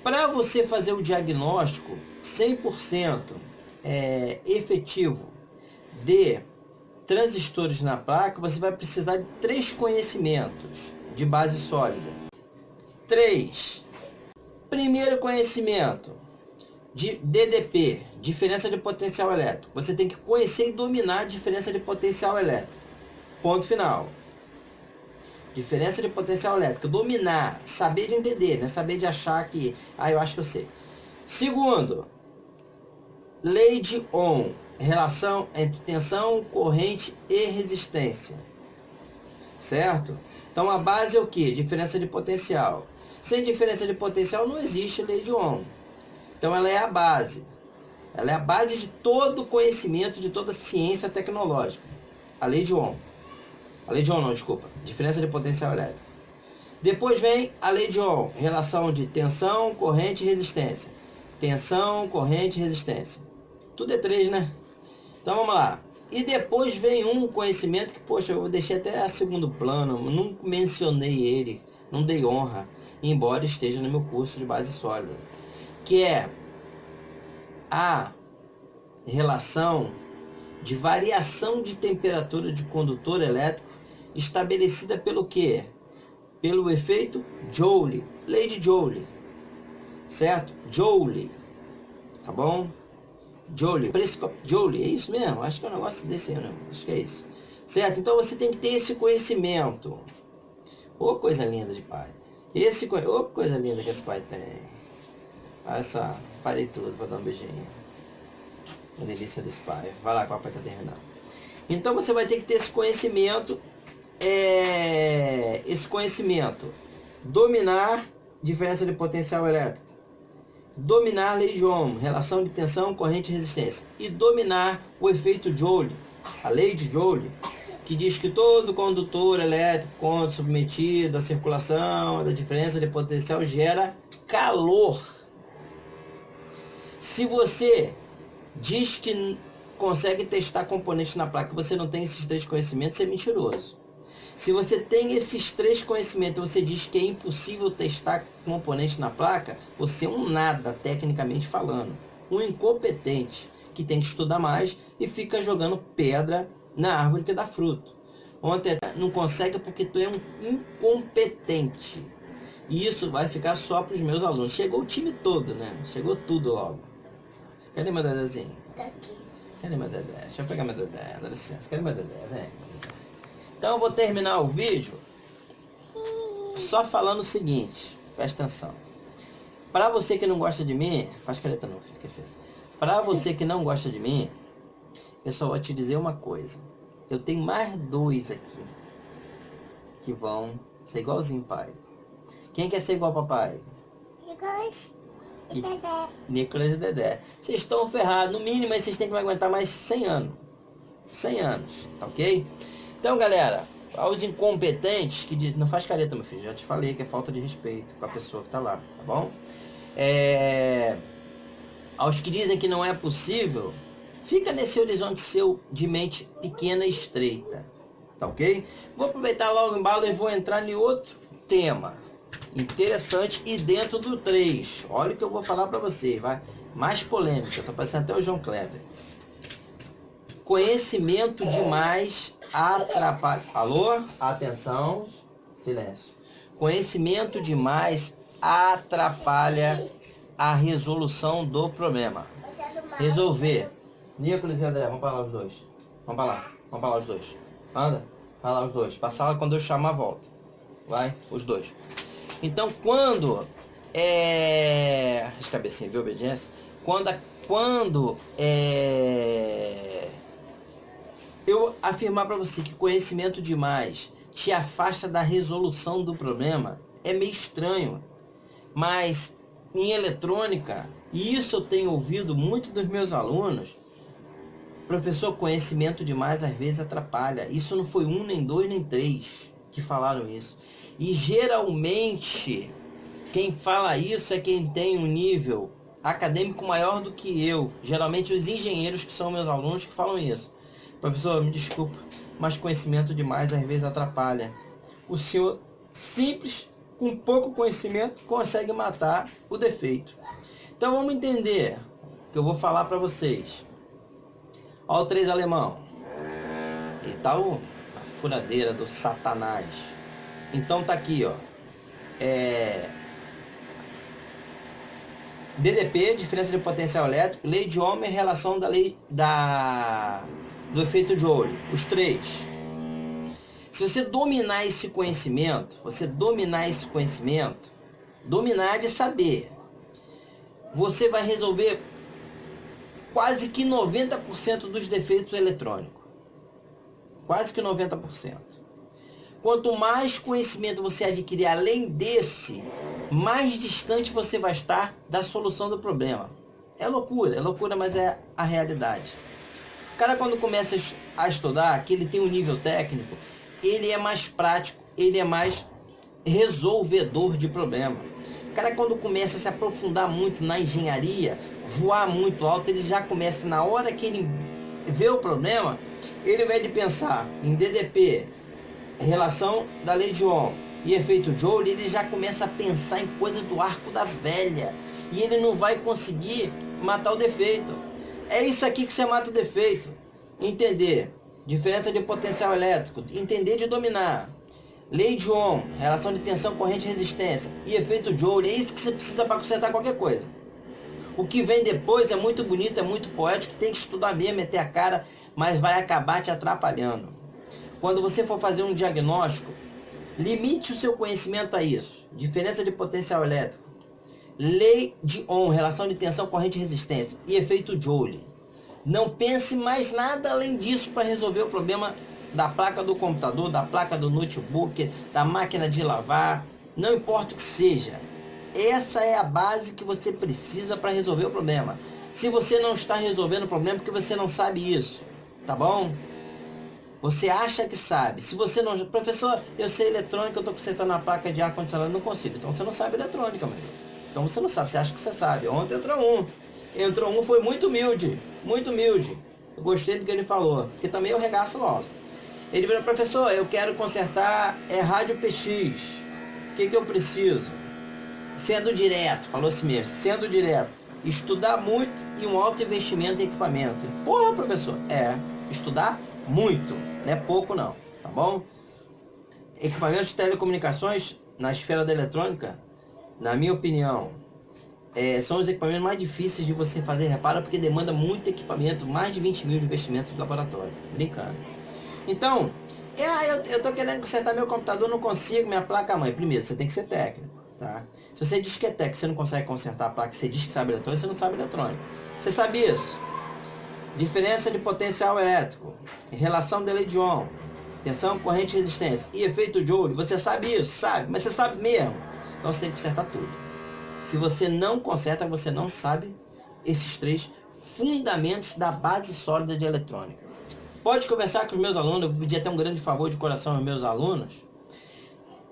Para você fazer o diagnóstico 100% efetivo de transistores na placa, você vai precisar de 3 conhecimentos de base sólida. 3. Primeiro conhecimento de DDP, diferença de potencial elétrico. Você tem que conhecer e dominar a diferença de potencial elétrico. Ponto final. Diferença de potencial elétrico. Dominar, saber de entender, não é saber de achar que... eu acho que eu sei. Segundo, lei de Ohm, relação entre tensão, corrente e resistência. Certo? Então a base é o que? Diferença de potencial. Sem diferença de potencial não existe lei de Ohm. Então ela é a base. Ela é a base de todo conhecimento, de toda ciência tecnológica. A lei de Ohm. A lei de Ohm não, desculpa. Diferença de potencial elétrico. Depois vem a lei de Ohm. Relação de tensão, corrente e resistência. Tensão, corrente e resistência. Tudo é 3, né? Então vamos lá. E depois vem um conhecimento que, poxa, eu deixei até a segundo plano. Não mencionei ele. Não dei honra. Embora esteja no meu curso de base sólida. Que é a relação de variação de temperatura de condutor elétrico estabelecida pelo quê? Pelo efeito Joule, lei de Joule, certo? Joule, tá bom? Joule, Joule, é isso mesmo? Acho que é um negócio desse aí, não? Acho que é isso, certo? Então você tem que ter esse conhecimento. Ô, coisa linda de pai. Ô, coisa linda que esse pai tem. Olha só, parei tudo para dar um beijinho. A delícia desse pai. Vai lá que o papai tá terminando. Então você vai ter que ter esse conhecimento. Dominar diferença de potencial elétrico. Dominar a lei de Ohm, relação de tensão, corrente e resistência. E dominar o efeito Joule, a lei de Joule, que diz que todo condutor elétrico, quando submetido à circulação da diferença de potencial, gera calor. Se você diz que consegue testar componentes na placa e você não tem esses 3 conhecimentos, você é mentiroso. Se você tem esses 3 conhecimentos e você diz que é impossível testar componentes na placa, você é um nada, tecnicamente falando. Um incompetente que tem que estudar mais e fica jogando pedra na árvore que dá fruto. Ontem não consegue porque tu é um incompetente. E isso vai ficar só para os meus alunos. Chegou o time todo, né? Chegou tudo logo. Cadê meu Dedezinho? Tá aqui. Cadê meu Dedé? Deixa eu pegar meu Dedé, dá licença. Cadê meu Dedé? Vem. Então eu vou terminar o vídeo só falando o seguinte. Presta atenção. Para você que não gosta de mim... Faz careta não, fica feio. Para você que não gosta de mim, eu só vou te dizer uma coisa. Eu tenho mais 2 aqui que vão ser igualzinho pai. Quem quer ser igual ao papai? Nicolas e Dedé. Nicolas e Dedé. Vocês estão ferrados. No mínimo, vocês têm que aguentar mais 100 anos. 100 anos, tá ok? Então, galera, aos incompetentes que não faz careta, meu filho. Já te falei que é falta de respeito com a pessoa que tá lá, tá bom? Aos que dizem que não é possível, fica nesse horizonte seu de mente pequena e estreita, tá ok? Vou aproveitar logo o embalo e vou entrar em outro tema interessante e dentro do 3. Olha o que eu vou falar para você, vai. Mais polêmica, tá parecendo até o João Kleber. Conhecimento demais atrapalha. Alô? Atenção. Silêncio. Conhecimento demais atrapalha a resolução do problema. Resolver. Nicolas e André, vamos para lá os 2. Vamos para lá. Vamos para lá os 2. Anda. Vai lá os 2. Passa lá quando eu chamar, volta. Vai, os 2. Então, quando as cabecinhas, viu, obediência? Quando eu afirmar para você que conhecimento demais te afasta da resolução do problema, é meio estranho. Mas em eletrônica, e isso eu tenho ouvido muito dos meus alunos, professor, conhecimento demais às vezes atrapalha. Isso não foi 1, nem 2, nem 3 que falaram isso. E geralmente quem fala isso é quem tem um nível acadêmico maior do que eu. Geralmente os engenheiros que são meus alunos que falam isso. Professor, me desculpa, mas conhecimento demais às vezes atrapalha. O senhor simples com pouco conhecimento, consegue matar o defeito. Então vamos entender o que eu vou falar para vocês. Olha o 3 alemão. E tá a furadeira do satanás. Então tá aqui, ó. DDP, diferença de potencial elétrico, lei de Ohm e relação da lei do efeito Joule. Os três. Se você dominar esse conhecimento, dominar de saber, você vai resolver quase que 90% dos defeitos eletrônicos. Quase que 90%. Quanto mais conhecimento você adquirir além desse, mais distante você vai estar da solução do problema. É loucura, mas é a realidade. O cara, quando começa a estudar, que ele tem um nível técnico, ele é mais prático, ele é mais resolvedor de problema. O cara, quando começa a se aprofundar muito na engenharia, voar muito alto, ele já começa, na hora que ele vê o problema, ele vai de pensar em DDP, relação da lei de Ohm e efeito Joule, ele já começa a pensar em coisa do arco da velha. E ele não vai conseguir matar o defeito. É isso aqui que você mata o defeito. Entender diferença de potencial elétrico, entender de dominar. Lei de Ohm, relação de tensão, corrente e resistência. E efeito Joule, é isso que você precisa para consertar qualquer coisa. O que vem depois é muito bonito, é muito poético, tem que estudar mesmo, meter a cara, mas vai acabar te atrapalhando. Quando você for fazer um diagnóstico, limite o seu conhecimento a isso. Diferença de potencial elétrico, lei de Ohm, relação de tensão, corrente e resistência e efeito Joule. Não pense mais nada além disso para resolver o problema da placa do computador, da placa do notebook, da máquina de lavar, não importa o que seja. Essa é a base que você precisa para resolver o problema. Se você não está resolvendo o problema, é porque você não sabe isso, tá bom? Você acha que sabe. Se você não... Professor, eu sei eletrônica, eu estou consertando a placa de ar-condicionado, não consigo. Então você não sabe eletrônica, meu. Então você não sabe, você acha que você sabe. Ontem entrou um, foi muito humilde, muito humilde. Eu gostei do que ele falou, porque também eu regaço logo. Ele virou: professor, eu quero consertar rádio PX. O que eu preciso? Sendo direto, falou assim mesmo, sendo direto. Estudar muito e um alto investimento em equipamento. Porra, professor, estudar muito, não é pouco não, tá bom? Equipamentos de telecomunicações na esfera da eletrônica, na minha opinião, são os equipamentos mais difíceis de você fazer reparo, porque demanda muito equipamento, mais de 20 mil de investimento de laboratório, brincando. Então, eu tô querendo consertar meu computador, não consigo, minha placa-mãe. Primeiro, você tem que ser técnico, tá? Se você diz que é técnico, você não consegue consertar a placa, você diz que sabe eletrônica, você não sabe eletrônica. Você sabe isso? Diferença de potencial elétrico, relação da lei de Ohm, tensão, corrente e resistência e efeito Joule. Você sabe isso? Sabe, mas você sabe mesmo. Então você tem que consertar tudo. Se você não conserta, você não sabe esses três fundamentos da base sólida de eletrônica. Pode conversar com os meus alunos, eu vou pedir até um grande favor de coração aos meus alunos.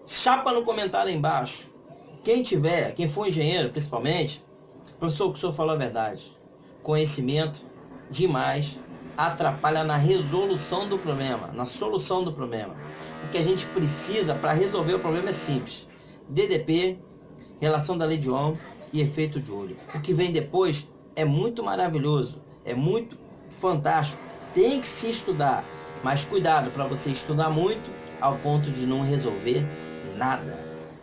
Chapa no comentário aí embaixo. Quem for engenheiro principalmente, professor, o que o senhor falou é verdade. Conhecimento demais atrapalha na resolução do problema, na solução do problema. O que a gente precisa para resolver o problema é simples: DDP, relação da lei de Ohm e efeito Joule. O que vem depois é muito maravilhoso, é muito fantástico, tem que se estudar, mas cuidado para você estudar muito ao ponto de não resolver nada,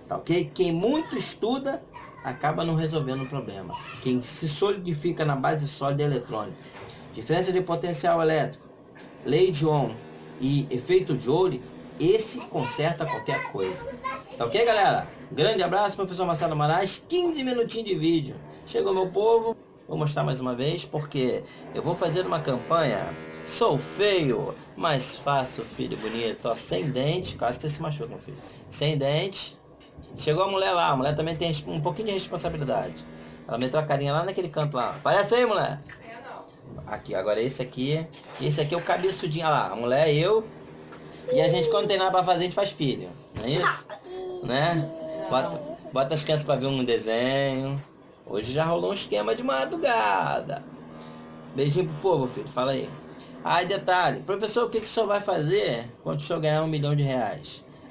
tá ok? Quem muito estuda acaba não resolvendo o problema. Quem se solidifica na base sólida eletrônica, diferença de potencial elétrico, lei de Ohm e efeito Joule, esse conserta qualquer coisa. Tá ok, galera? Grande abraço, professor Marcelo Moraes. 15 minutinhos de vídeo. Chegou, meu povo. Vou mostrar mais uma vez, porque eu vou fazer uma campanha. Sou feio, mas faço filho bonito. Ó, sem dente. Quase que você se machuca, meu filho. Sem dente. Chegou a mulher lá. A mulher também tem um pouquinho de responsabilidade. Ela meteu a carinha lá naquele canto lá. Aparece aí, mulher. Aqui, agora esse aqui é o cabeçudinho. Olha lá, a mulher é eu. E a gente, quando tem nada pra fazer, a gente faz filho. Não é isso? Né? Bota as crianças pra ver um desenho. Hoje já rolou um esquema de madrugada. Beijinho pro povo, filho. Fala aí. Aí, detalhe. Professor, o que o senhor vai fazer quando o senhor ganhar R$1 milhão?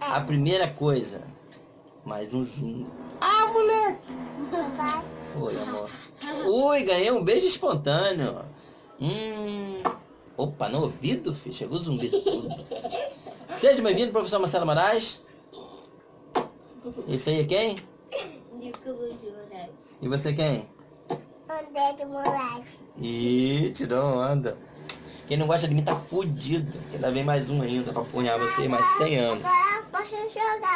A primeira coisa, Mais umzinho. Ah, moleque! Vai. Oi, amor. Ui, ganhei um beijo espontâneo. Opa, no ouvido, filho. Chegou o zumbi tudo. Seja bem-vindo, professor Marcelo Moraes. Esse aí é quem? E você quem? André de Moraes. Ih, tirou onda. Quem não gosta de mim tá fudido. Ainda vem mais um ainda pra apunhar você mais 100 anos. Agora posso jogar.